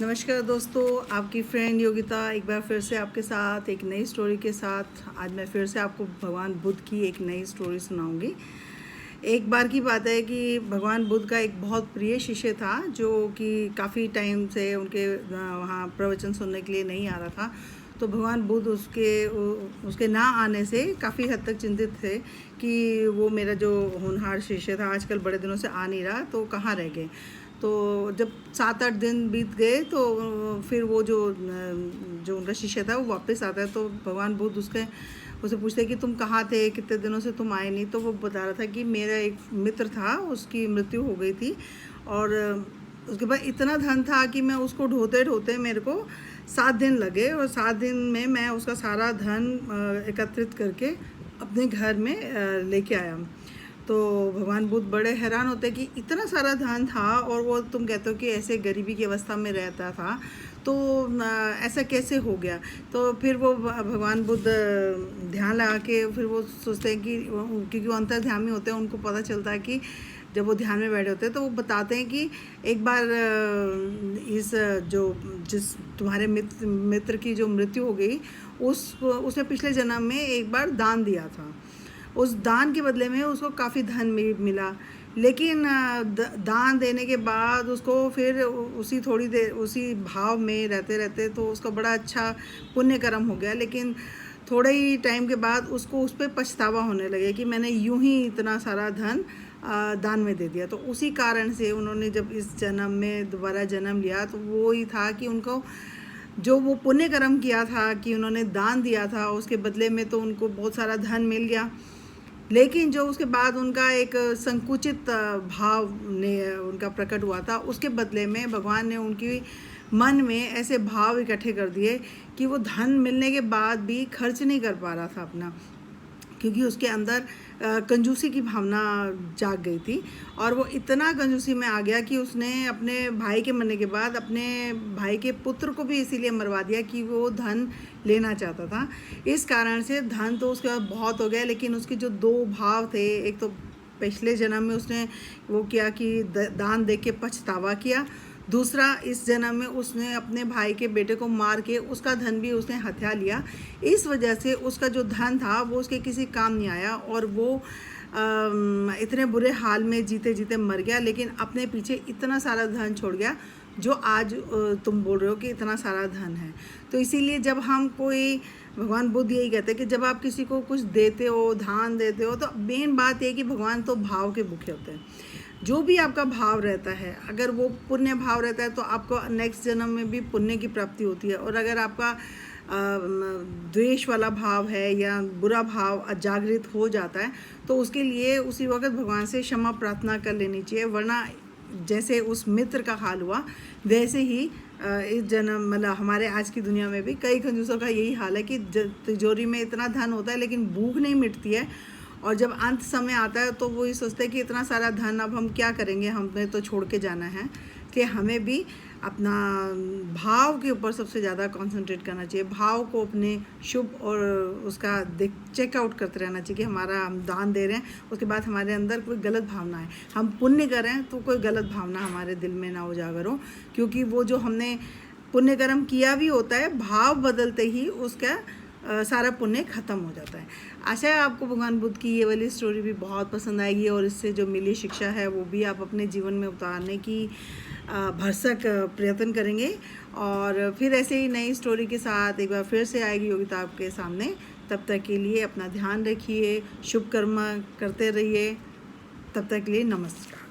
नमस्कार दोस्तों, आपकी फ्रेंड योगिता एक बार फिर से आपके साथ एक नई स्टोरी के साथ। आज मैं फिर से आपको भगवान बुद्ध की एक नई स्टोरी सुनाऊंगी। एक बार की बात है कि भगवान बुद्ध का एक बहुत प्रिय शिष्य था जो कि काफ़ी टाइम से उनके वहाँ प्रवचन सुनने के लिए नहीं आ रहा था। तो भगवान बुद्ध उसके ना आने से काफ़ी हद तक चिंतित थे कि वो मेरा जो होनहार शिष्य था आजकल बड़े दिनों से आ नहीं रहा, तो कहाँ रह गए। तो जब 7-8 दिन बीत गए तो फिर वो जो उनका शिष्य था वो वापस आता है। तो भगवान बुद्ध उसे पूछते कि तुम कहाँ थे, कितने दिनों से तुम आए नहीं। तो वो बता रहा था कि मेरा एक मित्र था, उसकी मृत्यु हो गई थी और उसके बाद इतना धन था कि मैं उसको ढोते ढोते मेरे को 7 दिन लगे और 7 दिन में मैं उसका सारा धन एकत्रित करके अपने घर में लेके आया। तो भगवान बुद्ध बड़े हैरान होते कि इतना सारा धन था और वो तुम कहते हो कि ऐसे गरीबी की अवस्था में रहता था, तो ऐसा कैसे हो गया। तो फिर वो भगवान बुद्ध ध्यान लगा के फिर वो सोचते हैं कि क्योंकि वो अंतर्ध्यामी होते हैं, उनको पता चलता है कि जब वो ध्यान में बैठे होते हैं तो वो बताते हैं कि एक बार जिस तुम्हारे मित्र की जो मृत्यु हो गई उसने पिछले जन्म में एक बार दान दिया था। उस दान के बदले में उसको काफ़ी धन मिला, लेकिन दान देने के बाद उसको फिर उसी थोड़ी देर उसी भाव में रहते रहते तो उसका बड़ा अच्छा पुण्य कर्म हो गया। लेकिन थोड़े ही टाइम के बाद उसको उस पर पछतावा होने लगे कि मैंने यूं ही इतना सारा धन दान में दे दिया। तो उसी कारण से उन्होंने जब इस जन्म में दोबारा जन्म लिया तो वो ही था कि उनको जो वो पुण्य कर्म किया था कि उन्होंने दान दिया था, उसके बदले में तो उनको बहुत सारा धन मिल गया। लेकिन जो उसके बाद उनका एक संकुचित भाव ने उनका प्रकट हुआ था, उसके बदले में भगवान ने उनकी मन में ऐसे भाव इकट्ठे कर दिए कि वो धन मिलने के बाद भी खर्च नहीं कर पा रहा था अपना, क्योंकि उसके अंदर कंजूसी की भावना जाग गई थी। और वो इतना कंजूसी में आ गया कि उसने अपने भाई के मरने के बाद अपने भाई के पुत्र को भी इसीलिए मरवा दिया कि वो धन लेना चाहता था। इस कारण से धन तो उसके बाद बहुत हो गया, लेकिन उसके जो दो भाव थे, एक तो पिछले जन्म में उसने वो किया कि दान दे के पछतावा किया, दूसरा इस जन्म में उसने अपने भाई के बेटे को मार के उसका धन भी उसने हथिया लिया। इस वजह से उसका जो धन था वो उसके किसी काम नहीं आया और वो इतने बुरे हाल में जीते जीते मर गया, लेकिन अपने पीछे इतना सारा धन छोड़ गया जो आज तुम बोल रहे हो कि इतना सारा धन है। तो इसीलिए जब हम कोई भगवान बुद्ध यही कहते हैं कि जब आप किसी को कुछ देते हो, दान देते हो, तो मेन बात ये कि भगवान तो भाव के भूखे होते हैं। जो भी आपका भाव रहता है, अगर वो पुण्य भाव रहता है तो आपको नेक्स्ट जन्म में भी पुण्य की प्राप्ति होती है। और अगर आपका द्वेष वाला भाव है या बुरा भाव जागृत हो जाता है तो उसके लिए उसी वक्त भगवान से क्षमा प्रार्थना कर लेनी चाहिए, वरना जैसे उस मित्र का हाल हुआ वैसे ही इस जन्म मतलब हमारे आज की दुनिया में भी कई कंजूसों का यही हाल है कि तिजोरी में इतना धन होता है लेकिन भूख नहीं मिटती है। और जब अंत समय आता है तो वो ये सोचते हैं कि इतना सारा धन अब हम क्या करेंगे, हमें तो छोड़ के जाना है। कि हमें भी अपना भाव के ऊपर सबसे ज़्यादा कंसंट्रेट करना चाहिए, भाव को अपने शुभ और उसका चेकआउट करते रहना चाहिए कि हमारा हम दान दे रहे हैं उसके बाद हमारे अंदर कोई गलत भावना है, हम पुण्य कर रहे हैं तो कोई गलत भावना हमारे दिल में ना उजागर हो, क्योंकि वो जो हमने पुण्य कर्म किया भी होता है, भाव बदलते ही उसका सारा पुण्य ख़त्म हो जाता है। आशा है आपको भगवान बुद्ध की ये वाली स्टोरी भी बहुत पसंद आएगी और इससे जो मिली शिक्षा है वो भी आप अपने जीवन में उतारने की भरसक प्रयत्न करेंगे। और फिर ऐसे ही नई स्टोरी के साथ एक बार फिर से आएगी योगिता आपके सामने। तब तक के लिए अपना ध्यान रखिए, शुभ कर्म करते रहिए। तब तक के लिए नमस्कार।